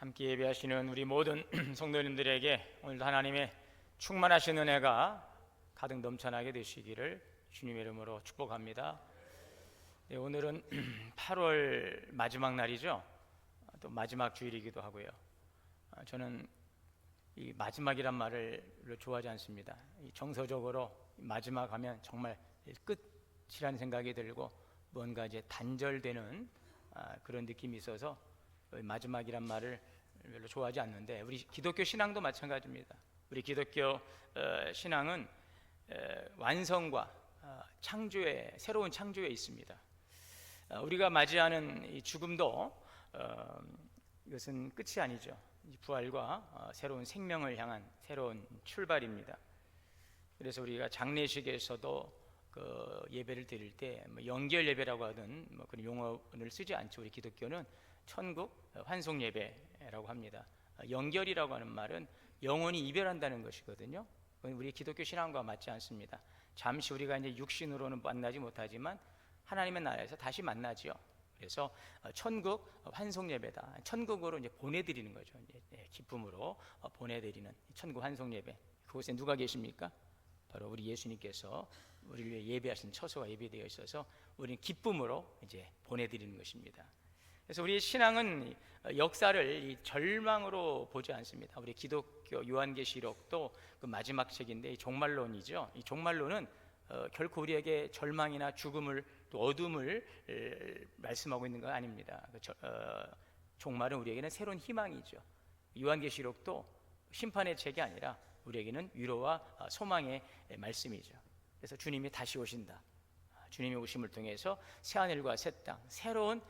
함께 예배하시는 우리 모든 성도님들에게 오늘도 하나님의 충만하신 은혜가 가득 넘쳐나게 되시기를 주님의 이름으로 축복합니다. 네, 오늘은 8월 마지막 날이죠. 또 마지막 주일이기도 하고요. 저는 이 마지막이란 말을 좋아하지 않습니다. 정서적으로 마지막 하면 정말 끝이라는 생각이 들고 뭔가 이제 단절되는 그런 느낌이 있어서 마지막이란 말을 별로 좋아하지 않는데, 우리 기독교 신앙도 마찬가지입니다. 우리 기독교 신앙은 완성과 창조의 새로운 창조에 있습니다. 우리가 맞이하는 이 죽음도 이것은 끝이 아니죠. 부활과 새로운 생명을 향한 새로운 출발입니다. 그래서 우리가 장례식에서도 그 예배를 드릴 때 연결 예배라고 하든 그런 용어를 쓰지 않죠. 우리 기독교는 천국 환송 예배라고 합니다. 연결이라고 하는 말은 영원히 이별한다는 것이거든요. 우리 기독교 신앙과 맞지 않습니다. 잠시 우리가 이제 육신으로는 만나지 못하지만 하나님의 나라에서 다시 만나지요. 그래서 천국 환송 예배다. 천국으로 이제 보내드리는 거죠. 이제 기쁨으로 보내드리는 천국 환송 예배. 그곳에 누가 계십니까? 바로 우리 예수님께서 우리를 위해 예배하신 처소가 예배되어 있어서 우리는 기쁨으로 이제 보내드리는 것입니다. 그래서 우리의 신앙은 역사를 이 절망으로 보지 않습니다. 우리 기독교 요한계시록도 그 마지막 책인데 이 종말론이죠. 이 종말론은 결코 우리에게 절망이나 죽음을 또 어둠을 말씀하고 있는 건 아닙니다. 종말은 우리에게는 새로운 희망이죠. 요한계시록도 심판의 책이 아니라 우리에게는 위로와 소망의 말씀이죠. 그래서 주님이 다시 오신다. 주님의 오심을 통해서 새하늘과 새 땅, 새로운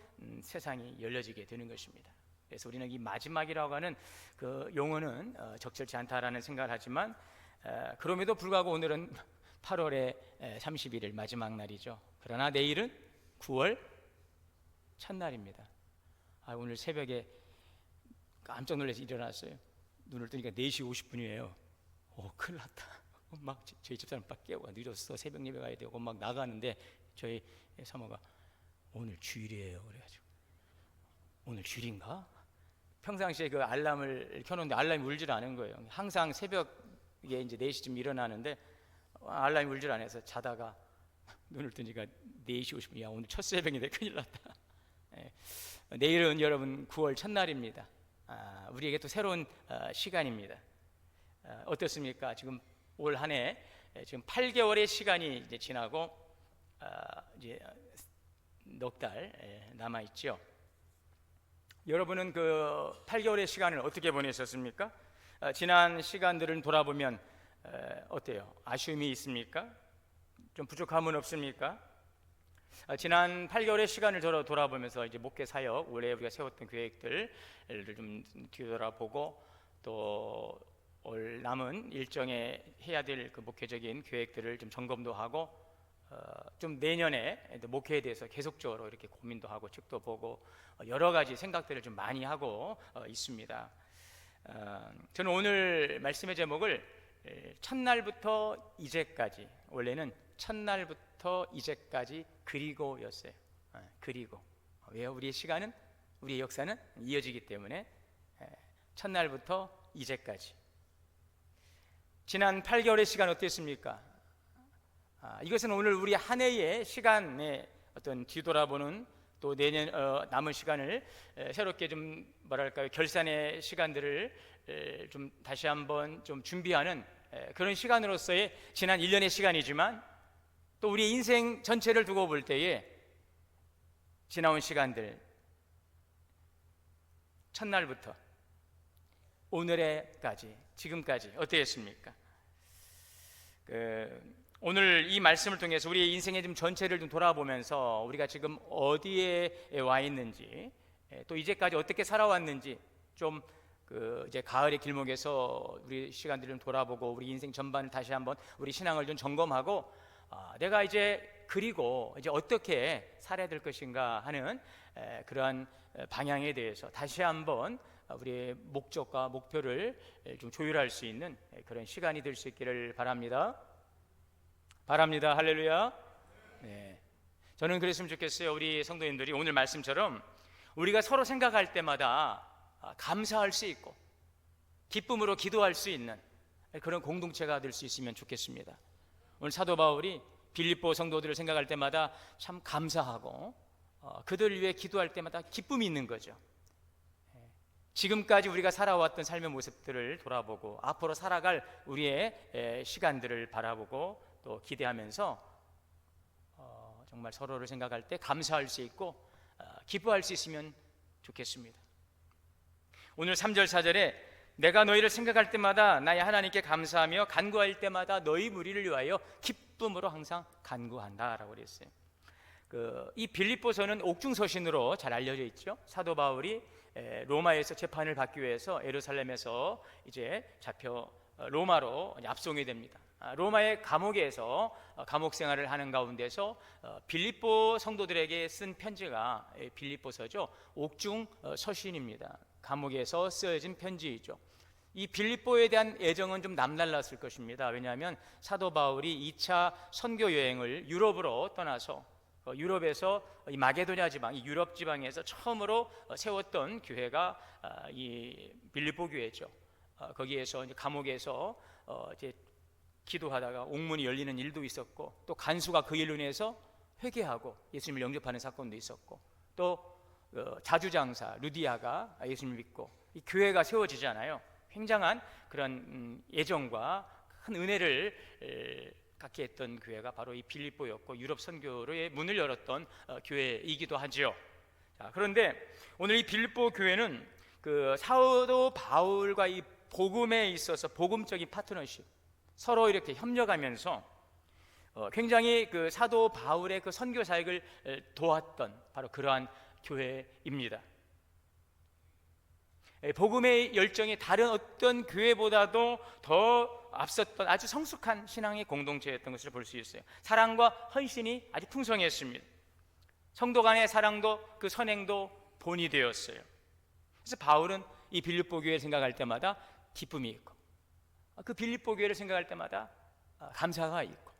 세상이 열려지게 되는 것입니다. 그래서 우리는 이 마지막이라고 하는 그 용어는 적절치 않다라는 생각을 하지만, 그럼에도 불구하고 오늘은 8월의 31일 마지막 날이죠. 그러나 내일은 9월 첫날입니다. 오늘 새벽에 깜짝 놀라서 일어났어요. 눈을 뜨니까 4시 50분이에요. 큰일 났다. 막 저희 집사람 막 깨워, 늦었어, 새벽 예배 가야 되고 막 나가는데 저희 사모가 오늘 주일이에요. 그래가지고 오늘 주일인가? 평상시에 그 알람을 켜놓는데 알람이 울질 않은 거예요. 항상 새벽에 이제 4시쯤 일어나는데 알람이 울질 않아서 자다가 눈을 뜨니까 4시 50분. 야, 오늘 첫 새벽인데 큰일 났다. 내일은 여러분 9월 첫날입니다. 우리에게 또 새로운 시간입니다. 어떻습니까? 지금 올 한 해 지금 8개월의 시간이 이제 지나고 이제 넉 달 남아 있죠. 여러분은 그 8개월의 시간을 어떻게 보내셨습니까? 지난 시간들을 돌아보면 어때요? 아쉬움이 있습니까? 좀 부족함은 없습니까? 지난 8개월의 시간을 돌아보면서 이제 목회 사역, 올해 우리가 세웠던 계획들을 좀 뒤돌아보고 또 올 남은 일정에 해야 될 그 목회적인 계획들을 좀 점검도 하고 좀 내년에 목회에 대해서 계속적으로 이렇게 고민도 하고 책도 보고 여러 가지 생각들을 좀 많이 하고 있습니다. 저는 오늘 말씀의 제목을 첫날부터 이제까지, 원래는 첫날부터 이제까지 그리고였어요. 그리고. 왜요? 우리의 시간은, 우리의 역사는 이어지기 때문에 첫날부터 이제까지. 지난 8개월의 시간 어땠습니까? 이것은 오늘 우리 한 해의 시간에 어떤 뒤돌아보는, 또 내년 남은 시간을 새롭게 좀 뭐랄까요, 결산의 시간들을 좀 다시 한번 좀 준비하는 그런 시간으로서의 지난 1년의 시간이지만, 또 우리 인생 전체를 두고 볼 때에 지나온 시간들, 첫날부터 오늘에까지, 지금까지 어땠습니까? 오늘 이 말씀을 통해서 우리의 인생의 좀 전체를 좀 돌아보면서 우리가 지금 어디에 와 있는지, 또 이제까지 어떻게 살아왔는지, 좀 이제 가을의 길목에서 우리 시간들을 좀 돌아보고 우리 인생 전반을 다시 한번 우리 신앙을 좀 점검하고, 내가 이제 그리고 이제 어떻게 살아야 될 것인가 하는 그러한 방향에 대해서 다시 한번 우리의 목적과 목표를 좀 조율할 수 있는 그런 시간이 될 수 있기를 바랍니다. 할렐루야. 네. 저는 그랬으면 좋겠어요. 우리 성도님들이 오늘 말씀처럼 우리가 서로 생각할 때마다 감사할 수 있고 기쁨으로 기도할 수 있는 그런 공동체가 될 수 있으면 좋겠습니다. 오늘 사도 바울이 빌립보 성도들을 생각할 때마다 참 감사하고 그들을 위해 기도할 때마다 기쁨이 있는 거죠. 지금까지 우리가 살아왔던 삶의 모습들을 돌아보고 앞으로 살아갈 우리의 시간들을 바라보고 또 기대하면서 정말 서로를 생각할 때 감사할 수 있고 기뻐할 수 있으면 좋겠습니다. 오늘 3절 4절에 내가 너희를 생각할 때마다 나의 하나님께 감사하며 간구할 때마다 너희 무리를 위하여 기쁨으로 항상 간구한다 라고 그랬어요. 이 빌립보서는 옥중서신으로 잘 알려져 있죠. 사도 바울이 로마에서 재판을 받기 위해서 예루살렘에서 이제 잡혀 로마로 압송이 됩니다. 로마의 감옥에서 감옥 생활을 하는 가운데서 빌립보 성도들에게 쓴 편지가 빌립보서죠. 옥중 서신입니다. 감옥에서 쓰여진 편지이죠. 이 빌립보에 대한 애정은 좀 남달랐을 것입니다. 왜냐하면 사도 바울이 2차 선교 여행을 유럽으로 떠나서 유럽에서 이 마게도냐 지방, 이 유럽 지방에서 처음으로 세웠던 교회가 이 빌립보 교회죠. 거기에서 이제 감옥에서 이제 기도하다가 옥문이 열리는 일도 있었고, 또 간수가 그 일로 인해서 회개하고 예수님을 영접하는 사건도 있었고, 또 자주장사 루디아가 예수님을 믿고 이 교회가 세워지잖아요. 굉장한 그런 애정과 큰 은혜를 갖게 했던 교회가 바로 이 빌립보였고 유럽 선교의 문을 열었던 교회이기도 하지요. 자, 그런데 오늘 이 빌립보 교회는 그 사도 바울과 이 복음에 있어서 복음적인 파트너십, 서로 이렇게 협력하면서 굉장히 그 사도 바울의 그 선교 사역을 도왔던 바로 그러한 교회입니다. 복음의 열정이 다른 어떤 교회보다도 더 앞섰던 아주 성숙한 신앙의 공동체였던 것을 볼 수 있어요. 사랑과 헌신이 아주 풍성했습니다. 성도 간의 사랑도 그 선행도 본이 되었어요. 그래서 바울은 이 빌립보 교회를 생각할 때마다 기쁨이 있고, 그 빌립보 교회를 생각할 때마다 감사가 있고,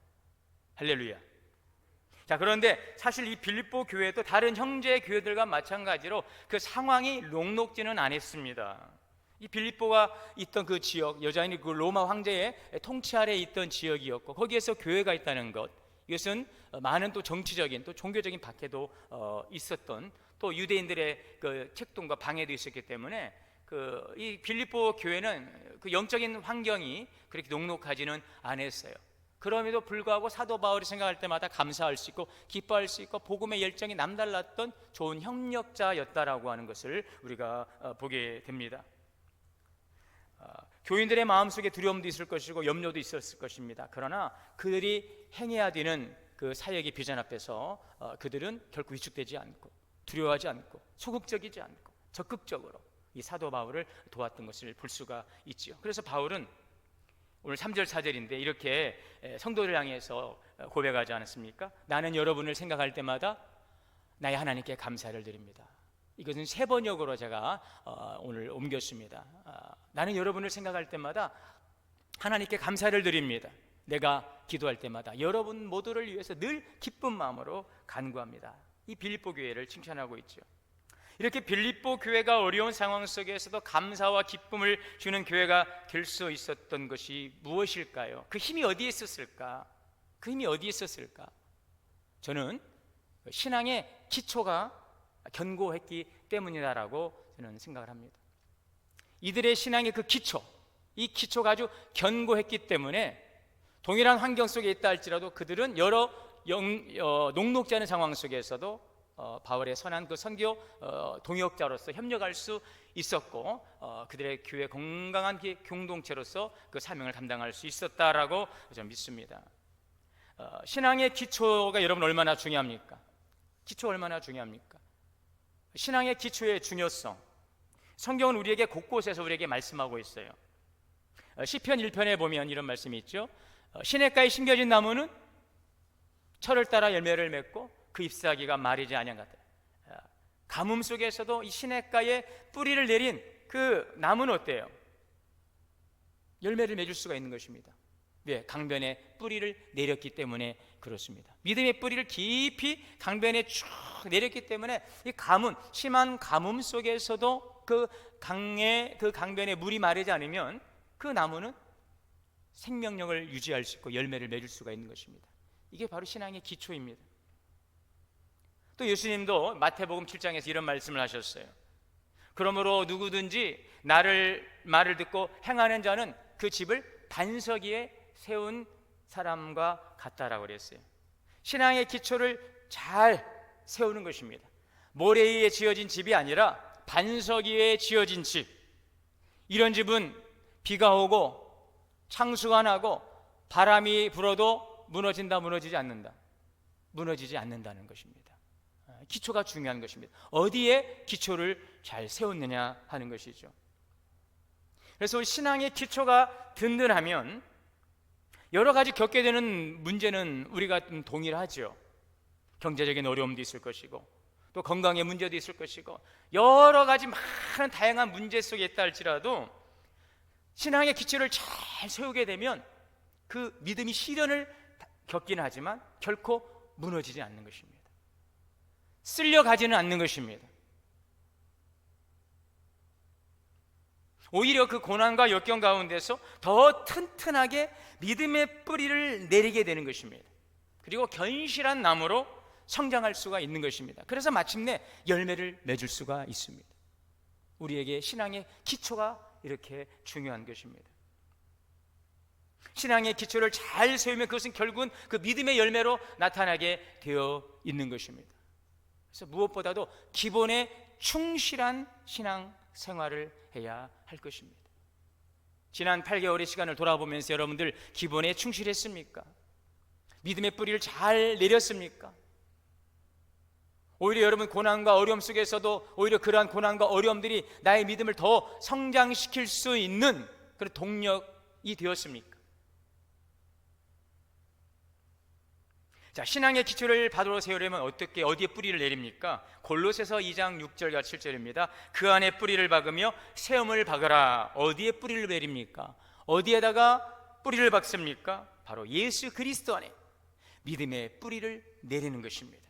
할렐루야. 자, 그런데 사실 이 빌립보 교회도 다른 형제 교회들과 마찬가지로 그 상황이 녹록지는 않았습니다. 이 빌립보가 있던 그 지역, 여전히 그 로마 황제의 통치 아래에 있던 지역이었고, 거기에서 교회가 있다는 것, 이것은 많은 또 정치적인 또 종교적인 박해도 있었던, 또 유대인들의 그 책동과 방해도 있었기 때문에 이 빌립보 교회는 그 영적인 환경이 그렇게 녹록하지는 않았어요. 그럼에도 불구하고 사도 바울이 생각할 때마다 감사할 수 있고 기뻐할 수 있고 복음의 열정이 남달랐던 좋은 협력자였다라고 하는 것을 우리가 보게 됩니다. 교인들의 마음속에 두려움도 있을 것이고 염려도 있었을 것입니다. 그러나 그들이 행해야 되는 그 사역의 비전 앞에서 그들은 결코 위축되지 않고 두려워하지 않고 소극적이지 않고 적극적으로 이 사도 바울을 도왔던 것을 볼 수가 있지요. 그래서 바울은 오늘 3절 4절인데 이렇게 성도를 향해서 고백하지 않았습니까? 나는 여러분을 생각할 때마다 나의 하나님께 감사를 드립니다. 이것은 3번역으로 제가 오늘 옮겼습니다. 나는 여러분을 생각할 때마다 하나님께 감사를 드립니다. 내가 기도할 때마다 여러분 모두를 위해서 늘 기쁜 마음으로 간구합니다. 이 빌립보 교회를 칭찬하고 있죠. 이렇게 빌립보 교회가 어려운 상황 속에서도 감사와 기쁨을 주는 교회가 될 수 있었던 것이 무엇일까요? 그 힘이 어디에 있었을까? 그 힘이 어디에 있었을까? 저는 신앙의 기초가 견고했기 때문이다라고 저는 생각을 합니다. 이들의 신앙의 그 기초, 이 기초가 아주 견고했기 때문에 동일한 환경 속에 있다 할지라도 그들은 여러 녹록지 않은 상황 속에서도 바울의 선한 그 선교 동역자로서 협력할 수 있었고 그들의 교회 건강한 공동체로서 그 사명을 감당할 수 있었다라고 저는 믿습니다. 신앙의 기초가 여러분 얼마나 중요합니까? 기초 얼마나 중요합니까? 신앙의 기초의 중요성, 성경은 우리에게 곳곳에서 우리에게 말씀하고 있어요. 시편 1편에 보면 이런 말씀이 있죠. 시냇가에 심겨진 나무는 철을 따라 열매를 맺고 그 잎사귀가 마르지 아니한 것 같아요. 가뭄 속에서도 이 시냇가에 뿌리를 내린 그 나무는 어때요? 열매를 맺을 수가 있는 것입니다. 왜? 강변에 뿌리를 내렸기 때문에 그렇습니다. 믿음의 뿌리를 깊이 강변에 쭉 내렸기 때문에 이 가뭄, 심한 가뭄 속에서도 그 강에 그 강변에 물이 마르지 않으면 그 나무는 생명력을 유지할 수 있고 열매를 맺을 수가 있는 것입니다. 이게 바로 신앙의 기초입니다. 또 예수님도 마태복음 7장에서 이런 말씀을 하셨어요. 그러므로 누구든지 말을 듣고 행하는 자는 그 집을 반석 위에 세운 사람과 같다라고 그랬어요. 신앙의 기초를 잘 세우는 것입니다. 모래 위에 지어진 집이 아니라 반석 위에 지어진 집. 이런 집은 비가 오고 창수가 나고 바람이 불어도 무너지지 않는다는 것입니다. 기초가 중요한 것입니다. 어디에 기초를 잘 세웠느냐 하는 것이죠. 그래서 우리 신앙의 기초가 든든하면 여러 가지 겪게 되는 문제는 우리가 동일하죠. 경제적인 어려움도 있을 것이고 또 건강의 문제도 있을 것이고 여러 가지 많은 다양한 문제 속에 있다 할지라도 신앙의 기초를 잘 세우게 되면 그 믿음이 시련을 겪긴 하지만 결코 무너지지 않는 것입니다. 쓸려가지는 않는 것입니다. 오히려 그 고난과 역경 가운데서 더 튼튼하게 믿음의 뿌리를 내리게 되는 것입니다. 그리고 견실한 나무로 성장할 수가 있는 것입니다. 그래서 마침내 열매를 맺을 수가 있습니다. 우리에게 신앙의 기초가 이렇게 중요한 것입니다. 신앙의 기초를 잘 세우면 그것은 결국은 그 믿음의 열매로 나타나게 되어 있는 것입니다. 그래서 무엇보다도 기본에 충실한 신앙 생활을 해야 할 것입니다. 지난 8개월의 시간을 돌아보면서 여러분들 기본에 충실했습니까? 믿음의 뿌리를 잘 내렸습니까? 오히려 여러분 고난과 어려움 속에서도 오히려 그러한 고난과 어려움들이 나의 믿음을 더 성장시킬 수 있는 그런 동력이 되었습니까? 자, 신앙의 기초를 바로 세우려면 어디에 뿌리를 내립니까? 골로새서 2장 6절과 7절입니다. 그 안에 뿌리를 박으며 세움을 박으라. 어디에 뿌리를 내립니까? 어디에다가 뿌리를 박습니까? 바로 예수 그리스도 안에 믿음의 뿌리를 내리는 것입니다.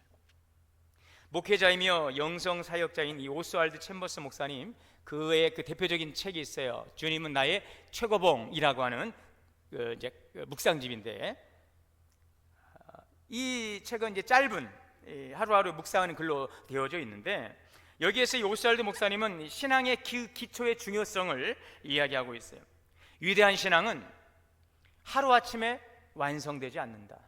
목회자이며 영성 사역자인 이 오스왈드 챔버스 목사님, 그의 그 대표적인 책이 있어요. 주님은 나의 최고봉이라고 하는 묵상집인데, 이 책은 이제 짧은 하루하루 묵상하는 글로 되어져 있는데, 여기에서 이 오스왈드 목사님은 신앙의 기초의 중요성을 이야기하고 있어요. 위대한 신앙은 하루아침에 완성되지 않는다.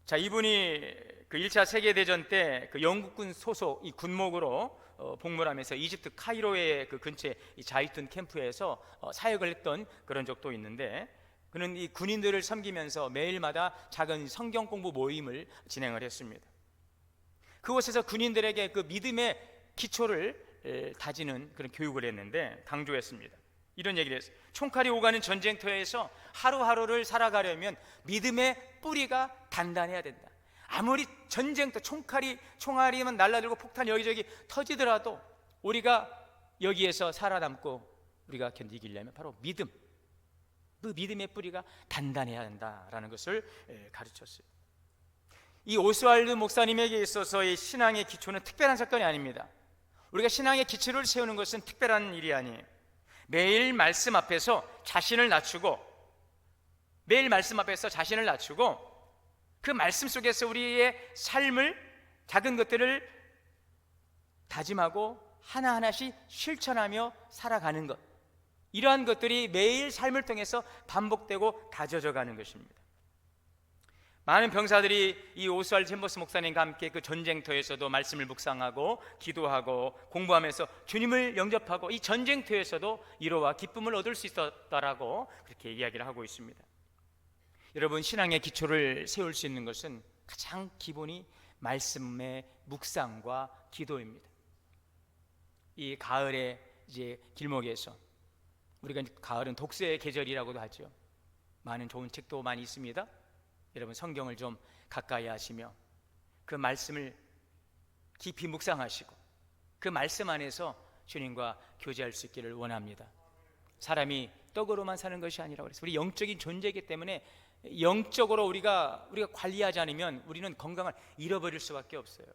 자, 이분이 그 1차 세계대전 때 그 영국군 소속 이 군목으로 복무하면서 이집트 카이로의 그 근처에 이 자이툰 캠프에서 사역을 했던 그런 적도 있는데, 그는 이 군인들을 섬기면서 매일마다 작은 성경 공부 모임을 진행을 했습니다. 그곳에서 군인들에게 그 믿음의 기초를 다지는 그런 교육을 했는데 강조했습니다. 이런 얘기를 했어요. 총칼이 오가는 전쟁터에서 하루하루를 살아가려면 믿음의 뿌리가 단단해야 된다. 아무리 전쟁터 총알이만 날라들고 폭탄 여기저기 터지더라도 우리가 여기에서 살아남고 우리가 견디기려면 바로 믿음, 그 믿음의 뿌리가 단단해야 한다라는 것을 가르쳤어요. 이 오스왈드 목사님에게 있어서의 신앙의 기초는 특별한 사건이 아닙니다. 우리가 신앙의 기초를 세우는 것은 특별한 일이 아니에요. 매일 말씀 앞에서 자신을 낮추고 그 말씀 속에서 우리의 삶을, 작은 것들을 다짐하고 하나하나씩 실천하며 살아가는 것, 이러한 것들이 매일 삶을 통해서 반복되고 다져져 가는 것입니다. 많은 병사들이 이 오스왈드 챔버스 목사님과 함께 그 전쟁터에서도 말씀을 묵상하고 기도하고 공부하면서 주님을 영접하고 이 전쟁터에서도 위로와 기쁨을 얻을 수 있었다라고 그렇게 이야기를 하고 있습니다. 여러분, 신앙의 기초를 세울 수 있는 것은 가장 기본이 말씀의 묵상과 기도입니다. 이 가을에 이제 길목에서, 우리가 가을은 독서의 계절이라고도 하죠. 많은 좋은 책도 많이 있습니다. 여러분, 성경을 좀 가까이 하시며 그 말씀을 깊이 묵상하시고 그 말씀 안에서 주님과 교제할 수 있기를 원합니다. 사람이 떡으로만 사는 것이 아니라 그래서 우리 영적인 존재이기 때문에 영적으로 우리가 관리하지 않으면 우리는 건강을 잃어버릴 수밖에 없어요.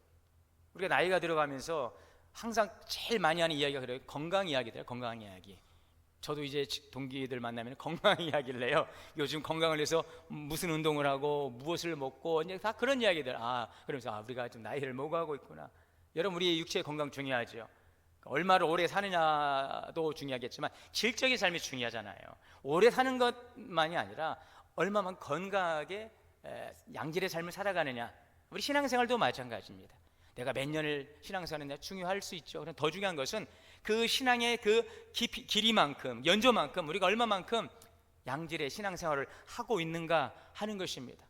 우리가 나이가 들어가면서 항상 제일 많이 하는 이야기가 그래요. 건강 이야기들, 건강 이야기. 저도 이제 동기들 만나면 건강 이야기를 해요. 요즘 건강을 위해서 무슨 운동을 하고 무엇을 먹고 이제 다 그런 이야기들. 그러면서 우리가 좀 나이를 먹어가고 있구나. 여러분, 우리의 육체의 건강 중요하죠. 얼마를 오래 사느냐도 중요하겠지만 질적인 삶이 중요하잖아요. 오래 사는 것만이 아니라 얼마만 건강하게 양질의 삶을 살아가느냐. 우리 신앙생활도 마찬가지입니다. 내가 몇 년을 신앙생활했느냐 중요할 수 있죠. 그럼 더 중요한 것은 그 신앙의 그 길이만큼, 연조만큼 우리가 얼마만큼 양질의 신앙생활을 하고 있는가 하는 것입니다.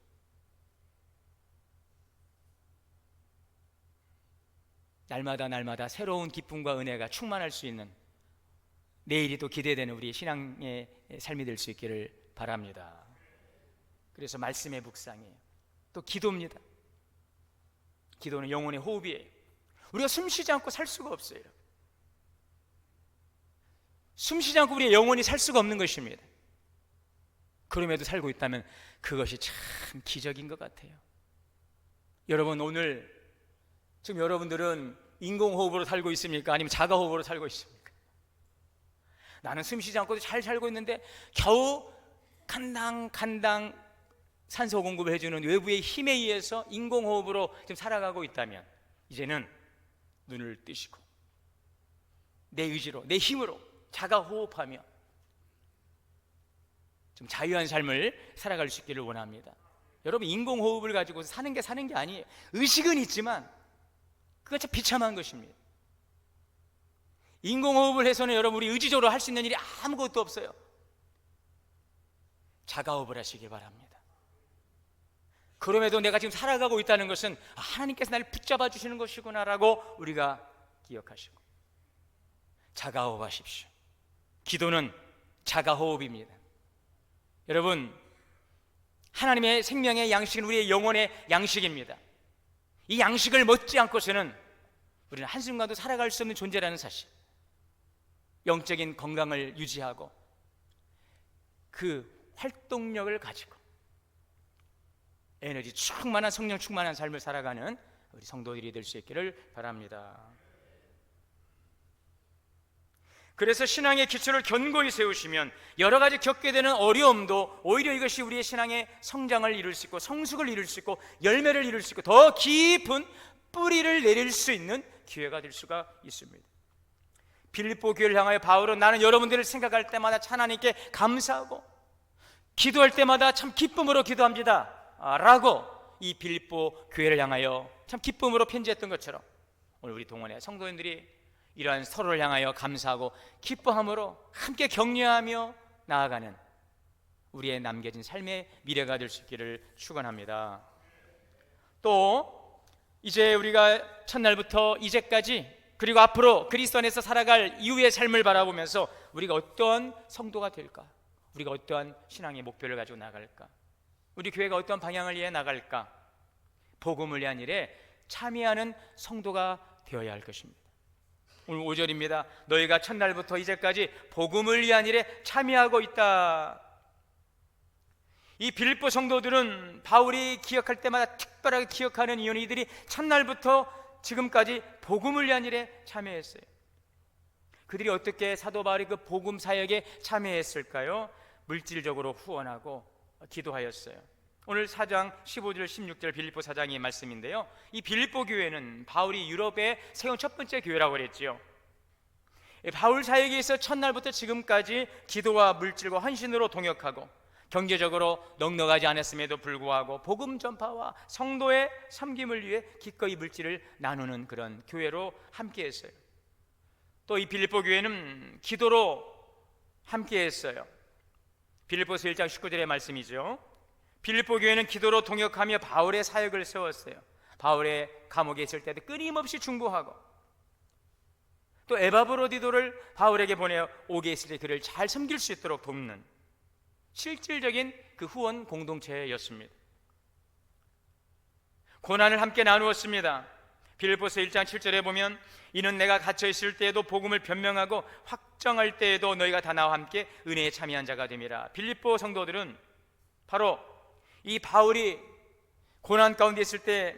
날마다 새로운 기쁨과 은혜가 충만할 수 있는, 내일이 또 기대되는 우리 신앙의 삶이 될 수 있기를 바랍니다. 그래서 말씀의 묵상이에요. 또 기도입니다. 기도는 영혼의 호흡이에요. 우리가 숨 쉬지 않고 살 수가 없어요. 숨 쉬지 않고 우리의 영혼이 살 수가 없는 것입니다. 그럼에도 살고 있다면 그것이 참 기적인 것 같아요. 여러분, 오늘 지금 여러분들은 인공호흡으로 살고 있습니까? 아니면 자가호흡으로 살고 있습니까? 나는 숨 쉬지 않고도 잘 살고 있는데 겨우 간당 산소 공급을 해주는 외부의 힘에 의해서 인공호흡으로 지금 살아가고 있다면 이제는 눈을 뜨시고 내 의지로, 내 힘으로 자가호흡하며 좀 자유한 삶을 살아갈 수 있기를 원합니다. 여러분, 인공호흡을 가지고 사는 게 아니에요. 의식은 있지만 그건 참 비참한 것입니다. 인공호흡을 해서는 여러분, 우리 의지적으로 할 수 있는 일이 아무것도 없어요. 자가호흡을 하시기 바랍니다. 그럼에도 내가 지금 살아가고 있다는 것은 하나님께서 나를 붙잡아 주시는 것이구나라고 우리가 기억하시고 자가호흡 하십시오. 기도는 자가호흡입니다. 여러분, 하나님의 생명의 양식은 우리의 영혼의 양식입니다. 이 양식을 먹지 않고서는 우리는 한순간도 살아갈 수 없는 존재라는 사실, 영적인 건강을 유지하고 그 활동력을 가지고 에너지 충만한, 성령 충만한 삶을 살아가는 우리 성도들이 될 수 있기를 바랍니다. 그래서 신앙의 기초를 견고히 세우시면 여러 가지 겪게 되는 어려움도 오히려 이것이 우리의 신앙의 성장을 이룰 수 있고 성숙을 이룰 수 있고 열매를 이룰 수 있고 더 깊은 뿌리를 내릴 수 있는 기회가 될 수가 있습니다. 빌립보 교회를 향하여 바울은 나는 여러분들을 생각할 때마다 하나님께 감사하고 기도할 때마다 참 기쁨으로 기도합니다 라고 이 빌립보 교회를 향하여 참 기쁨으로 편지했던 것처럼 오늘 우리 동원의 성도님들이 이러한 서로를 향하여 감사하고 기뻐함으로 함께 격려하며 나아가는 우리의 남겨진 삶의 미래가 될 수 있기를 축원합니다. 또 이제 우리가 첫날부터 이제까지 그리고 앞으로 그리스도 안에서 살아갈 이후의 삶을 바라보면서 우리가 어떠한 성도가 될까? 우리가 어떠한 신앙의 목표를 가지고 나갈까? 우리 교회가 어떤 방향을 위해 나갈까? 복음을 위한 일에 참여하는 성도가 되어야 할 것입니다. 오늘 5절입니다. 너희가 첫날부터 이제까지 복음을 위한 일에 참여하고 있다. 이 빌립보 성도들은 바울이 기억할 때마다 특별하게 기억하는 이유는 이들이 첫날부터 지금까지 복음을 위한 일에 참여했어요. 그들이 어떻게 사도 바울이 그 복음 사역에 참여했을까요? 물질적으로 후원하고 기도하였어요. 오늘 4장 15절 16절 빌립보 4장의 말씀인데요, 이 빌립보 교회는 바울이 유럽에 세운 첫 번째 교회라고 그랬지요. 바울 사역에 있어 첫날부터 지금까지 기도와 물질과 헌신으로 동역하고 경제적으로 넉넉하지 않았음에도 불구하고 복음 전파와 성도의 섬김을 위해 기꺼이 물질을 나누는 그런 교회로 함께했어요. 또 이 빌립보 교회는 기도로 함께했어요. 빌립보서 1장 19절의 말씀이죠. 빌립보 교회는 기도로 동역하며 바울의 사역을 세웠어요. 바울의 감옥에 있을 때도 끊임없이 중보하고 또 에바브로디도를 바울에게 보내어 옥에 있을 때 그를 잘 섬길 수 있도록 돕는 실질적인 그 후원 공동체였습니다. 고난을 함께 나누었습니다. 빌립보서 1장 7절에 보면 이는 내가 갇혀 있을 때에도 복음을 변명하고 확정할 때에도 너희가 다 나와 함께 은혜에 참여한 자가 됨이라. 빌립보 성도들은 바로 이 바울이 고난 가운데 있을 때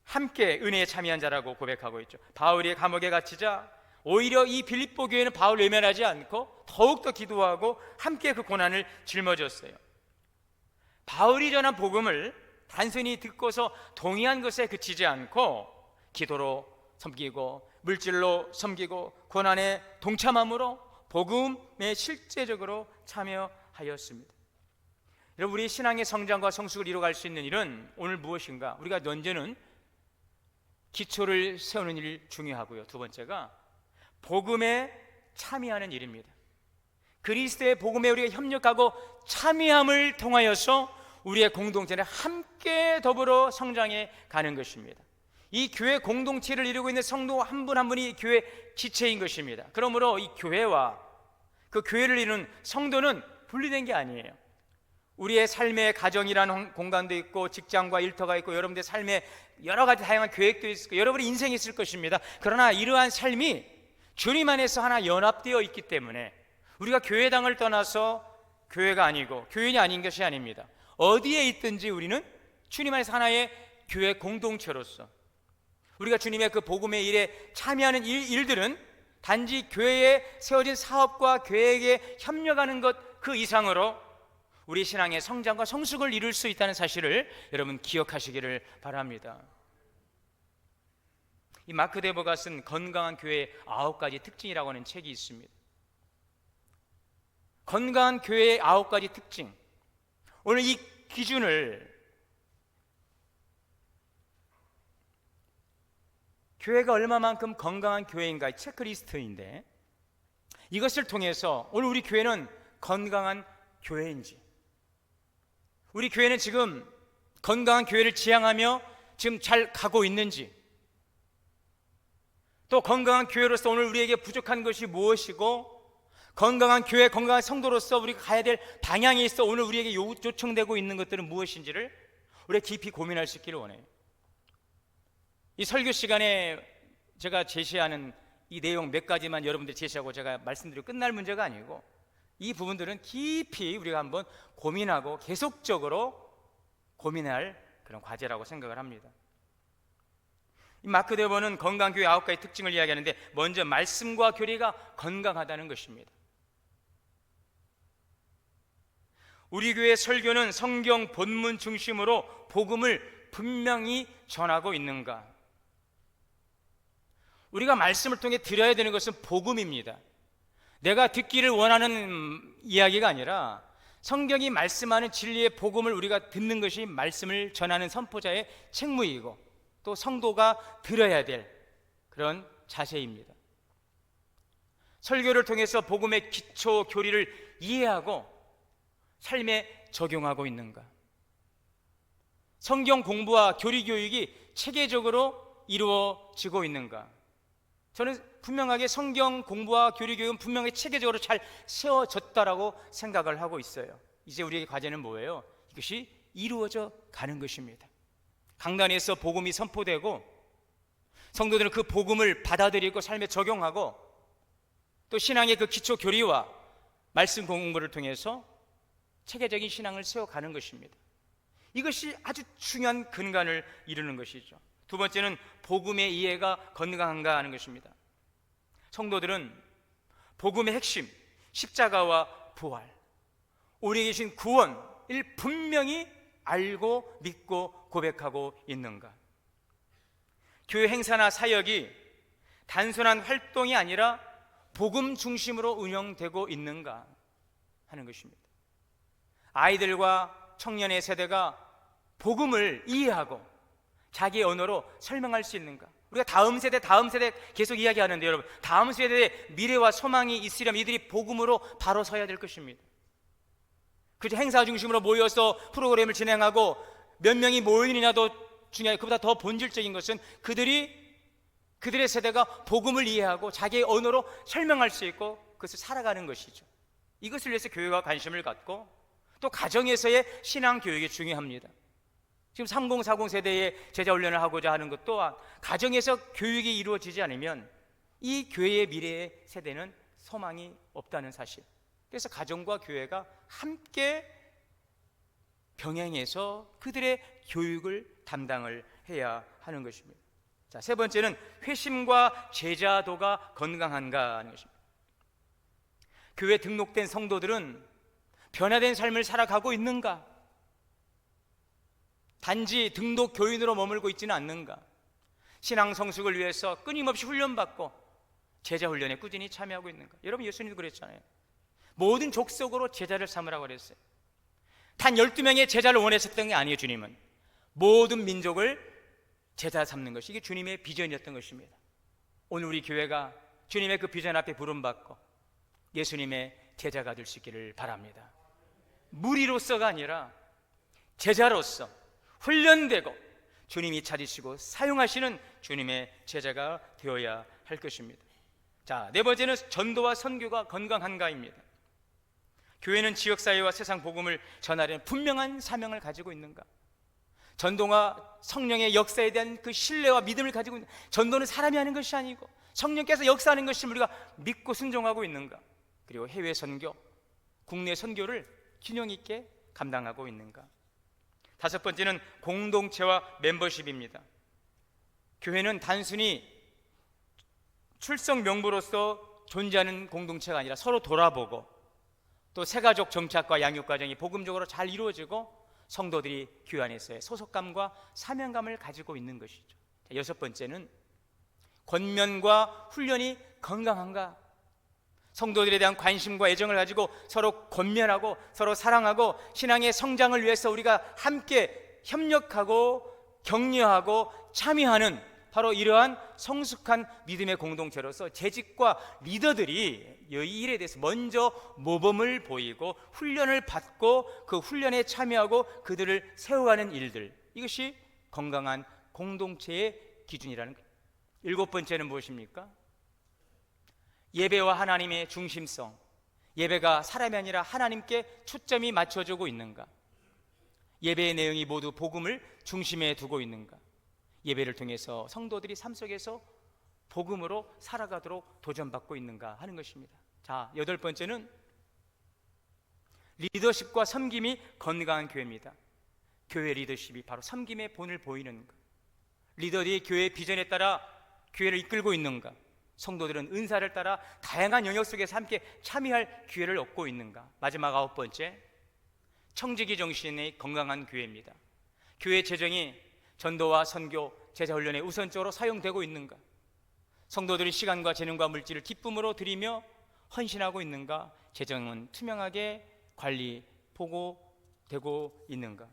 함께 은혜에 참여한 자라고 고백하고 있죠. 바울이 감옥에 갇히자 오히려 이 빌립보 교회는 바울을 외면하지 않고 더욱더 기도하고 함께 그 고난을 짊어졌어요. 바울이 전한 복음을 단순히 듣고서 동의한 것에 그치지 않고 기도로 섬기고 물질로 섬기고 고난에 동참함으로 복음에 실제적으로 참여하였습니다. 여러분, 우리 신앙의 성장과 성숙을 이루어갈 수 있는 일은 오늘 무엇인가? 우리가 먼저는 기초를 세우는 일 중요하고요. 두 번째가 복음에 참여하는 일입니다. 그리스도의 복음에 우리가 협력하고 참여함을 통하여서 우리의 공동체는 함께 더불어 성장해 가는 것입니다. 이 교회 공동체를 이루고 있는 성도 한 분 한 분이 교회 지체인 것입니다. 그러므로 이 교회와 그 교회를 이루는 성도는 분리된 게 아니에요. 우리의 삶의 가정이라는 공간도 있고 직장과 일터가 있고 여러분들의 삶에 여러 가지 다양한 계획도 있고 여러분의 인생이 있을 것입니다. 그러나 이러한 삶이 주님 안에서 하나 연합되어 있기 때문에 우리가 교회당을 떠나서 교회가 아니고 교인이 아닌 것이 아닙니다. 어디에 있든지 우리는 주님 안에서 하나의 교회 공동체로서 우리가 주님의 그 복음의 일에 참여하는 일들은 단지 교회에 세워진 사업과 계획에 협력하는 것 그 이상으로 우리 신앙의 성장과 성숙을 이룰 수 있다는 사실을 여러분 기억하시기를 바랍니다. 이 마크 데버가 쓴 건강한 교회의 9가지 특징이라고 하는 책이 있습니다. 건강한 교회의 9가지 특징, 오늘 이 기준을 교회가 얼마만큼 건강한 교회인가의 체크리스트인데 이것을 통해서 오늘 우리 교회는 건강한 교회인지, 우리 교회는 지금 건강한 교회를 지향하며 지금 잘 가고 있는지, 또 건강한 교회로서 오늘 우리에게 부족한 것이 무엇이고 건강한 교회, 건강한 성도로서 우리가 가야 될 방향에 있어 오늘 우리에게 요청되고 있는 것들은 무엇인지를 우리가 깊이 고민할 수 있기를 원해요. 이 설교 시간에 제가 제시하는 이 내용 몇 가지만 여러분들 제시하고 제가 말씀드리고 끝날 문제가 아니고 이 부분들은 깊이 우리가 한번 고민하고 계속적으로 고민할 그런 과제라고 생각을 합니다. 이 마크 데버는 건강교회 9가지 특징을 이야기하는데 먼저 말씀과 교리가 건강하다는 것입니다. 우리 교회 설교는 성경 본문 중심으로 복음을 분명히 전하고 있는가? 우리가 말씀을 통해 드려야 되는 것은 복음입니다. 내가 듣기를 원하는 이야기가 아니라 성경이 말씀하는 진리의 복음을 우리가 듣는 것이 말씀을 전하는 선포자의 책무이고 또 성도가 들어야 될 그런 자세입니다. 설교를 통해서 복음의 기초 교리를 이해하고 삶에 적용하고 있는가? 성경 공부와 교리 교육이 체계적으로 이루어지고 있는가? 저는 분명하게 성경 공부와 교리 교육은 분명히 체계적으로 잘 세워졌다라고 생각을 하고 있어요. 이제 우리의 과제는 뭐예요? 이것이 이루어져 가는 것입니다. 강단에서 복음이 선포되고 성도들은 그 복음을 받아들이고 삶에 적용하고 또 신앙의 그 기초 교리와 말씀 공부를 통해서 체계적인 신앙을 세워가는 것입니다. 이것이 아주 중요한 근간을 이루는 것이죠. 두 번째는 복음의 이해가 건강한가 하는 것입니다. 성도들은 복음의 핵심, 십자가와 부활, 우리에게 주신 구원을 분명히 알고 믿고 고백하고 있는가? 교회 행사나 사역이 단순한 활동이 아니라 복음 중심으로 운영되고 있는가 하는 것입니다. 아이들과 청년의 세대가 복음을 이해하고 자기 언어로 설명할 수 있는가? 우리가 다음 세대 계속 이야기하는데 여러분, 다음 세대의 미래와 소망이 있으려면 이들이 복음으로 바로 서야 될 것입니다. 그저 행사 중심으로 모여서 프로그램을 진행하고 몇 명이 모이느냐도 중요해. 그보다 더 본질적인 것은 그들의 세대가 복음을 이해하고 자기의 언어로 설명할 수 있고 그것을 살아가는 것이죠. 이것을 위해서 교회가 관심을 갖고 또 가정에서의 신앙 교육이 중요합니다. 지금 3040 세대의 제자 훈련을 하고자 하는 것 또한 가정에서 교육이 이루어지지 않으면 이 교회의 미래의 세대는 소망이 없다는 사실. 그래서 가정과 교회가 함께 병행해서 그들의 교육을 담당을 해야 하는 것입니다. 자, 세 번째는 회심과 제자도가 건강한가 하는 것입니다. 교회 등록된 성도들은 변화된 삶을 살아가고 있는가? 단지 등록 교인으로 머물고 있지는 않는가? 신앙 성숙을 위해서 끊임없이 훈련받고 제자 훈련에 꾸준히 참여하고 있는가? 여러분, 예수님도 그랬잖아요. 모든 족속으로 제자를 삼으라고 그랬어요. 단 12명의 제자를 원했었던 게 아니에요. 주님은 모든 민족을 제자 삼는 것이, 이게 주님의 비전이었던 것입니다. 오늘 우리 교회가 주님의 그 비전 앞에 부름받고 예수님의 제자가 될 수 있기를 바랍니다. 무리로서가 아니라 제자로서 훈련되고 주님이 찾으시고 사용하시는 주님의 제자가 되어야 할 것입니다. 자, 네 번째는 전도와 선교가 건강한가입니다. 교회는 지역사회와 세상 복음을 전하려는 분명한 사명을 가지고 있는가? 전도가 성령의 역사에 대한 그 신뢰와 믿음을 가지고 있는, 전도는 사람이 하는 것이 아니고 성령께서 역사하는 것을 우리가 믿고 순종하고 있는가? 그리고 해외 선교, 국내 선교를 균형 있게 감당하고 있는가? 다섯 번째는 공동체와 멤버십입니다. 교회는 단순히 출석 명부로서 존재하는 공동체가 아니라 서로 돌아보고 또 새가족 정착과 양육 과정이 복음적으로 잘 이루어지고 성도들이 교회 안에서의 소속감과 사명감을 가지고 있는 것이죠. 여섯 번째는 권면과 훈련이 건강한가? 성도들에 대한 관심과 애정을 가지고 서로 권면하고 서로 사랑하고 신앙의 성장을 위해서 우리가 함께 협력하고 격려하고 참여하는 바로 이러한 성숙한 믿음의 공동체로서 재직과 리더들이 이 일에 대해서 먼저 모범을 보이고 훈련을 받고 그 훈련에 참여하고 그들을 세워가는 일들, 이것이 건강한 공동체의 기준이라는 거예요. 일곱 번째는 무엇입니까? 예배와 하나님의 중심성, 예배가 사람이 아니라 하나님께 초점이 맞춰지고 있는가? 예배의 내용이 모두 복음을 중심에 두고 있는가? 예배를 통해서 성도들이 삶 속에서 복음으로 살아가도록 도전받고 있는가 하는 것입니다. 자, 여덟 번째는 리더십과 섬김이 건강한 교회입니다. 교회 리더십이 바로 섬김의 본을 보이는가? 리더들이 교회의 비전에 따라 교회를 이끌고 있는가? 성도들은 은사를 따라 다양한 영역 속에서 함께 참여할 기회를 얻고 있는가? 마지막 아홉 번째, 청지기 정신의 건강한 교회입니다. 교회 재정이 전도와 선교, 제자훈련에 우선적으로 사용되고 있는가? 성도들이 시간과 재능과 물질을 기쁨으로 드리며 헌신하고 있는가? 재정은 투명하게 관리, 보고되고 있는가?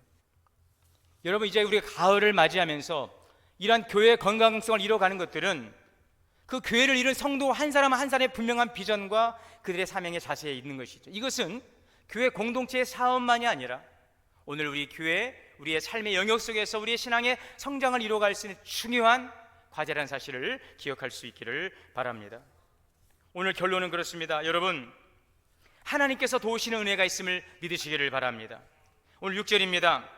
여러분, 이제 우리가 가을을 맞이하면서 이러한 교회의 건강성을 이뤄가는 것들은 그 교회를 이룬 성도 한 사람 한 사람의 분명한 비전과 그들의 사명의 자세에 있는 것이죠. 이것은 교회 공동체의 사업만이 아니라 오늘 우리 교회, 우리의 삶의 영역 속에서 우리의 신앙의 성장을 이루어갈 수 있는 중요한 과제라는 사실을 기억할 수 있기를 바랍니다. 오늘 결론은 그렇습니다. 여러분, 하나님께서 도우시는 은혜가 있음을 믿으시기를 바랍니다. 오늘 6절입니다.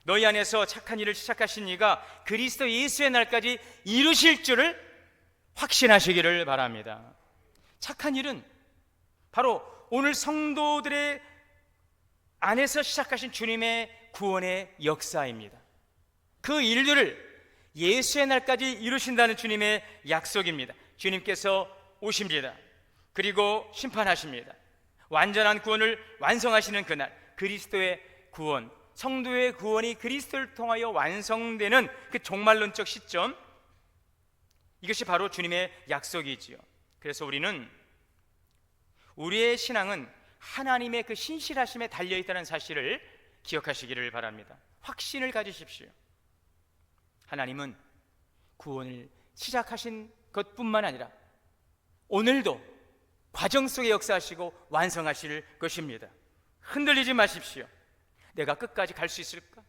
너희 안에서 착한 일을 시작하신 이가 그리스도 예수의 날까지 이루실 줄을 확신하시기를 바랍니다. 착한 일은 바로 오늘 성도들의 안에서 시작하신 주님의 구원의 역사입니다. 그 일들을 예수의 날까지 이루신다는 주님의 약속입니다. 주님께서 오십니다. 그리고 심판하십니다. 완전한 구원을 완성하시는 그날, 그리스도의 구원, 성도의 구원이 그리스도를 통하여 완성되는 그 종말론적 시점, 이것이 바로 주님의 약속이지요. 그래서 우리는 우리의 신앙은 하나님의 그 신실하심에 달려있다는 사실을 기억하시기를 바랍니다. 확신을 가지십시오. 하나님은 구원을 시작하신 것뿐만 아니라 오늘도 과정 속에 역사하시고 완성하실 것입니다. 흔들리지 마십시오. 내가 끝까지 갈 수 있을까?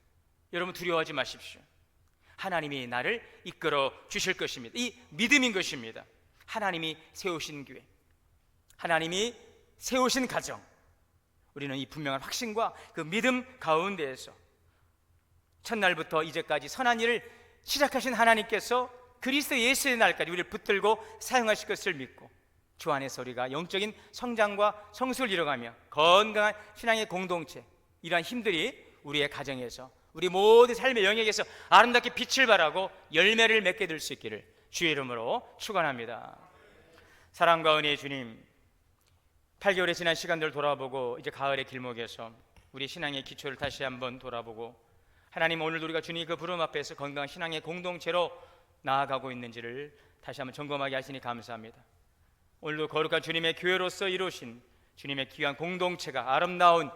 여러분, 두려워하지 마십시오. 하나님이 나를 이끌어 주실 것입니다. 이 믿음인 것입니다. 하나님이 세우신 교회, 하나님이 세우신 가정, 우리는 이 분명한 확신과 그 믿음 가운데에서 첫날부터 이제까지 선한 일을 시작하신 하나님께서 그리스도 예수의 날까지 우리를 붙들고 사용하실 것을 믿고 주 안에서 우리가 영적인 성장과 성숙을 이뤄가며 건강한 신앙의 공동체, 이러한 힘들이 우리의 가정에서, 우리 모든 삶의 영역에서 아름답게 빛을 발하고 열매를 맺게 될 수 있기를 주의 이름으로 축원합니다. 사랑과 은혜의 주님, 8개월의 지난 시간들 돌아보고 이제 가을의 길목에서 우리 신앙의 기초를 다시 한번 돌아보고, 하나님, 오늘도 우리가 주님 그 부름 앞에서 건강한 신앙의 공동체로 나아가고 있는지를 다시 한번 점검하게 하시니 감사합니다. 오늘도 거룩한 주님의 교회로서 이루신 주님의 귀한 공동체가 아름다운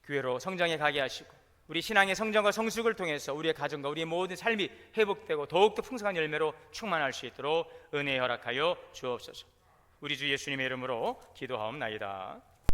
교회로 성장해 가게 하시고, 우리 신앙의 성장과 성숙을 통해서 우리의 가정과 우리의 모든 삶이 회복되고 더욱더 풍성한 열매로 충만할 수 있도록 은혜 허락하여 주옵소서. 우리 주 예수님의 이름으로 기도하옵나이다.